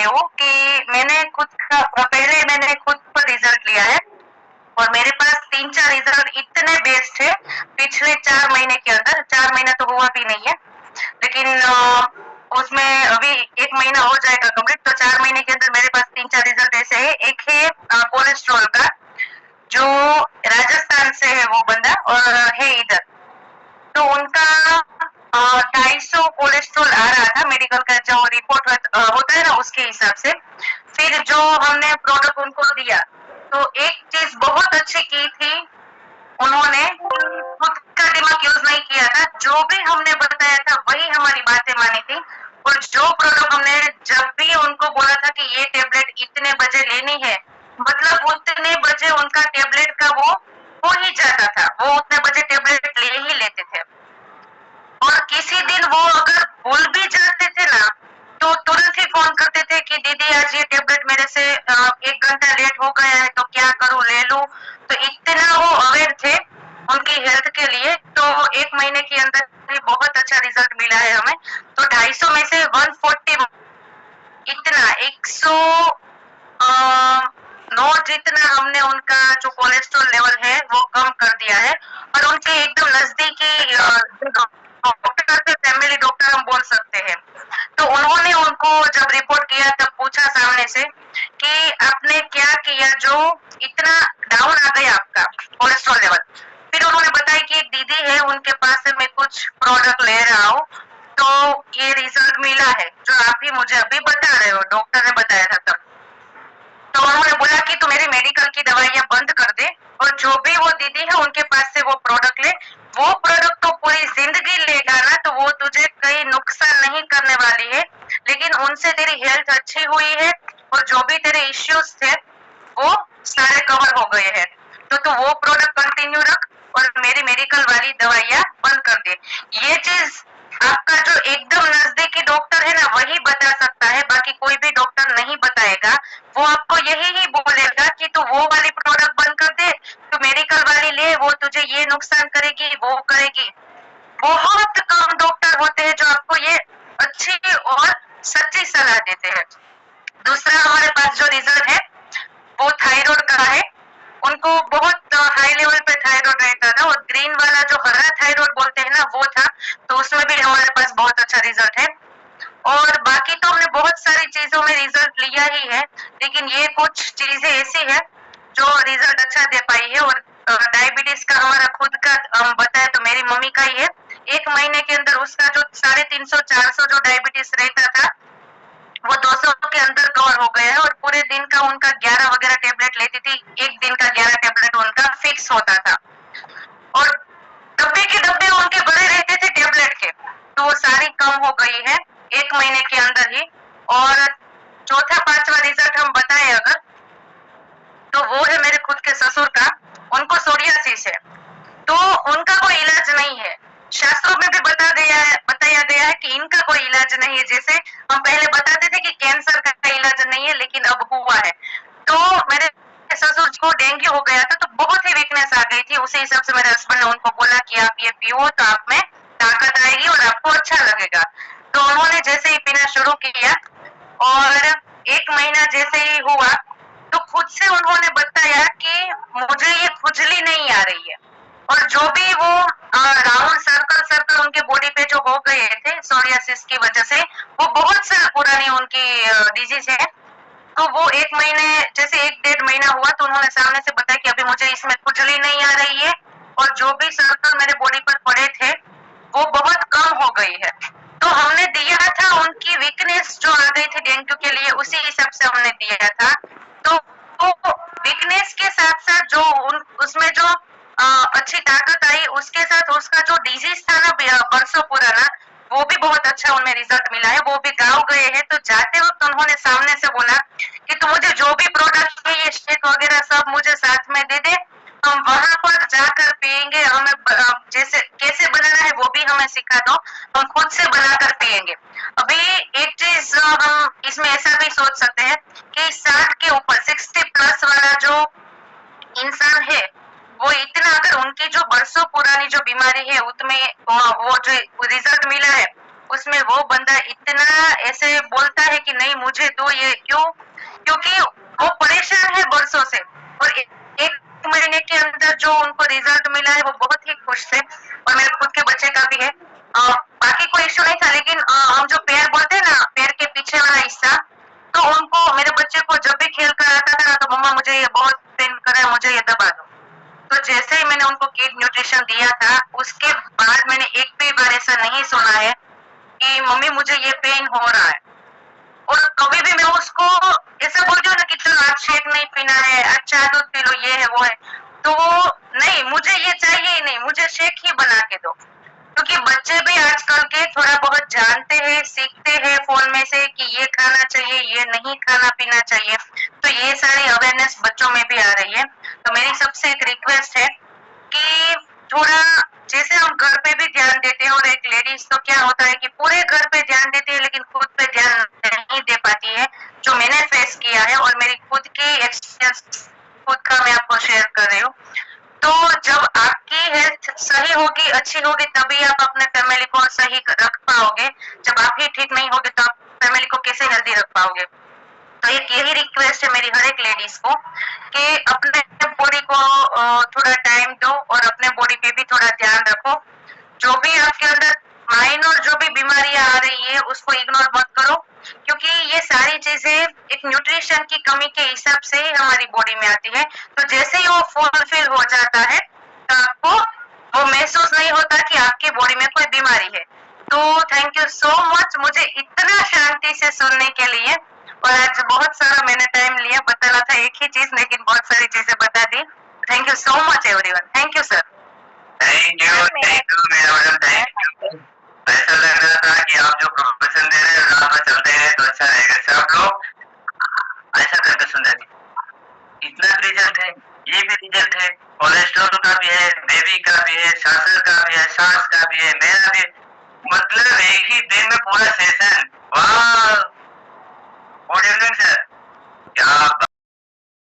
रही हूँ कि पहले मैंने खुद पर रिजल्ट लिया है और मेरे पास 3-4 रिजल्ट इतने बेस्ट है पिछले 4 महीने के अंदर। 4 महीना तो हुआ भी नहीं है, लेकिन उसमें अभी 1 महीना हो जाएगा कंप्लीट, तो 4 महीने के अंदर मेरे पास 3-4 रिजल्ट ऐसे है। एक है कोलेस्ट्रॉल का, जो राजस्थान से है वो बंदा और है इधर, तो उनका 250 कोलेस्ट्रॉल आ रहा था मेडिकल का जो रिपोर्ट होता है ना उसके हिसाब से। फिर जो हमने प्रोडक्ट उनको दिया तो एक चीज बहुत अच्छी की थी, उन्होंने खुद का दिमाग यूज नहीं किया था, जो भी हमने बताया था वही हमारी बातें मानी थी। और जो प्रोडक्ट हमने जब भी उनको बोला था कि ये टेबलेट इतने बजे लेनी है, मतलब उतने बजे उनका टेबलेट का वो हो ही जाता था, वो उतने बजे टेबलेट ले ही लेते थे। और किसी दिन वो अगर भूल भी जाते थे ना तो तुरंत ही फोन करते थे कि दीदी आज ये टेबलेट मेरे से 1 घंटा लेट हो गया है तो क्या करूं, ले लूं। तो इतना वो अवेयर थे उनकी हेल्थ के लिए। तो 1 महीने के अंदर ही बहुत अच्छा रिजल्ट मिला है हमें। तो 250 में से 140, इतना 109 जितना हमने उनका जो कोलेस्ट्रॉल लेवल है वो कम कर दिया है। और उनके एकदम नजदीकी डॉक्टर थे, फैमिली डॉक्टर हम बोल सकते हैं, तो उन्होंने उनको जब रिपोर्ट किया तब पूछा सामने से कि आपने क्या किया जो इतना डाउन आ गया आपका कोलेस्ट्रॉल लेवल। फिर उन्होंने बताया कि एक दीदी है उनके पास से मैं कुछ प्रोडक्ट ले रहा हूँ तो ये रिजल्ट मिला है जो आप भी मुझे अभी बता रहे हो, डॉक्टर ने बताया था तब। तो उन्होंने बोला कि तू मेरी मेडिकल की दवाइयां बंद कर दे और जो भी वो दीदी है उनके पास से वो प्रोडक्ट ले। वो प्रोडक्ट तो पूरी जिंदगी लेगा ना तो वो तुझे कहीं नुकसान नहीं करने वाली है, लेकिन उनसे तेरी हेल्थ अच्छी हुई है और जो भी तेरे इश्यूज थे वो सारे कवर हो गए हैं। तो तू वो प्रोडक्ट कंटिन्यू रख और मेरी मेडिकल वाली दवाइयां बंद कर दे। ये चीज आपका जो एकदम नजदीकी डॉक्टर है ना वही बता सकता है, बाकी कोई भी डॉक्टर नहीं बताएगा। वो आपको यही ही बोलेगा कि तू वो वाली प्रोडक्ट बंद कर दे, तू मेडिकल वाली ले, वो तुझे ये नुकसान करेगी वो करेगी। बहुत कम डॉक्टर होते हैं जो आपको ये अच्छी और सच्ची सलाह देते हैं। दूसरा हमारे पास जो रिजल्ट है वो थायराइड का है। उनको बहुत हाई लेवल पे थायराइड रहता था और ग्रीन वाला जो हरा थायराइड बोलते हैं ना वो था, तो उसमें भी हमारे पास बहुत अच्छा रिजल्ट है। और बाकी तो हमने बहुत सारी चीजों में रिजल्ट लिया ही है, लेकिन ये कुछ चीजें ऐसी है जो रिजल्ट अच्छा दे पाई है। और डायबिटीज का हमारा खुद का बताया तो मेरी मम्मी का ही है। 1 महीने के अंदर उसका जो 350-400 जो डायबिटीज रहता था वो 200 के अंदर कवर हो गया है। और पूरे दिन का उनका 11 वगैरह टेबलेट लेती थी, एक दिन का 11 टेबलेट उनका फिक्स होता था। और डब्बे के डब्बे उनके भरे रहते थे टेबलेट के, तो वो सारी कम हो गई है 1 महीने के अंदर ही। और चौथा पांचवा रिजल्ट हम बताए अगर, तो वो है मेरे खुद के ससुर का। उनको सोरियासिस है, तो उनका कोई इलाज नहीं है। शास्त्रों में भी बताया गया है कि इनका कोई इलाज नहीं है। जैसे हम पहले बताते थे कि कैंसर का इलाज नहीं है, लेकिन अब हुआ है। तो मेरे ससुर को डेंगू हो गया था, तो बहुत ही वीकनेस आ गई थी। उसी हिसाब से मेरे हस्बैंड ने उनको बोला कि आप ये पियो तो आप में ताकत आएगी और आपको अच्छा लगेगा। तो उन्होंने जैसे ही पीना शुरू किया और 1 महीना जैसे ही हुआ तो खुद से उन्होंने बताया कि मुझे ये खुजली नहीं आ रही है। और जो भी वो राउंड सर्कल सर्कल उनके बॉडी पे जो हो गए थे सोरियासिस की वजह से, वो बहुत साल पुरानी उनकी डिजीज है। तो वो 1 महीने जैसे 1-1.5 महीना हुआ तो उन्होंने सामने से बताया कि अभी मुझे इसमें खुजली नहीं आ रही है और जो भी सर्कल मेरे बॉडी पर पड़े थे वो बहुत कम हो गई है। तो हमने दिया था उनकी वीकनेस जो आ गई थी डेंगू के लिए, उसी हिसाब से हमने दिया था। तो वो वीकनेस के साथ साथ जो उसमें जो अच्छी ताकत आई, उसके साथ उसका जो डिजीज था ना बरसों पुराना, वो भी बहुत अच्छा उनमें रिजल्ट मिला है। वो भी गाँव गए हैं तो जाते वक्त उन्होंने सामने से बोला कि तू मुझे जो भी प्रोडक्ट है ये शेक वगैरह सब मुझे साथ में दे दे, हम वहां पर जाकर पियेंगे। हमें जैसे कैसे बनाना है वो भी हमें सिखा दो, हम खुद से बनाकर पियेंगे। अभी एक चीज हम इसमें ऐसा भी सोच सकते हैं कि 60 के ऊपर 60+ वाला जो इंसान है वो इतना, अगर उनकी जो बरसों पुरानी जो बीमारी है उसमें वो जो रिजल्ट मिला है उसमें वो बंदा इतना ऐसे बोलता है कि नहीं मुझे दो, ये क्यों? क्योंकि वो परेशान है बरसों से, और एक महीने के अंदर जो उनको रिजल्ट मिला है वो बहुत ही खुश थे, और मेरे खुद के बच्चे का भी है। बाकी कोई इश्यू नहीं था, लेकिन हम जो पैर बोलते हैं ना, पैर के पीछे वाला हिस्सा, तो उनको, मेरे बच्चे को जब भी खेल कर आता था ना, तो मम्मा मुझे ये बहुत पेन कर रहा है, मुझे ये दबा दो। तो जैसे ही मैंने उनको किड न्यूट्रिशन दिया था, उसके बाद मैंने एक भी बार ऐसा नहीं सुना है कि मम्मी मुझे ये पेन हो रहा है। और कभी भी मैं उसको ऐसा बोलती हूँ ना कि चलो आज शेक नहीं पीना है, आज चाय दूध पी लो, ये है वो है, तो नहीं, मुझे ये चाहिए ही नहीं, मुझे शेक ही बना के दो। क्योंकि बच्चे भी आजकल के थोड़ा बहुत जानते हैं, सीखते हैं फोन में से कि ये खाना चाहिए, ये नहीं खाना पीना चाहिए, तो ये सारी अवेयरनेस बच्चों में भी आ रही है। तो मेरी सबसे एक रिक्वेस्ट है कि थोड़ा, जैसे हम घर पे भी ध्यान देते हैं, और एक लेडीज तो क्या होता है कि पूरे घर पे ध्यान देती है लेकिन खुद पे ध्यान नहीं दे पाती है, जो मैंने फेस किया है, और मेरी खुद की एक्सपीरियंस खुद का मैं आपको शेयर कर रही हूँ। तो जब आपकी हेल्थ सही होगी, अच्छी होगी, तभी आप अपने फैमिली को सही रख पाओगे। जब आप ही ठीक नहीं होगे तो आप फैमिली को कैसे हेल्दी रख पाओगे? तो एक यही रिक्वेस्ट है मेरी हर एक लेडीज को कि अपने बॉडी को थोड़ा टाइम दो, और अपने बॉडी पे भी थोड़ा ध्यान रखो। जो भी आपके अंदर माइनर जो भी बीमारियां आ रही है उसको इग्नोर मत करो, क्योंकि ये सारी चीजें एक न्यूट्रिशन की कमी के हिसाब से ही हमारी बॉडी में आती है। तो जैसे ही वो फुलफिल हो जाता है तो आपको वो महसूस नहीं होता कि आपकी बॉडी में कोई बीमारी है। तो थैंक यू सो मच मुझे इतना शांति से सुनने के लिए, और आज बहुत सारा मैंने टाइम लिया, बताना था एक ही चीज लेकिन बहुत सारी चीजें बता दी। Thank you so much everyone, thank you sir. Thank you madam, thank you. ऐसा लग रहा था कि आप जो प्रोफेशन दे रहे हैं राह में चलते हैं तो अच्छा रहेगा। सब लोग ऐसा करके सुन रहे, इतना रिजल्ट है, ये भी रिजल्ट है, कोलेस्ट्रॉल का भी है, बेबी का भी है, सासर का भी है, सास का भी है, मेरा भी, मतलब एक ही दिन में पूरा सेशन। वाह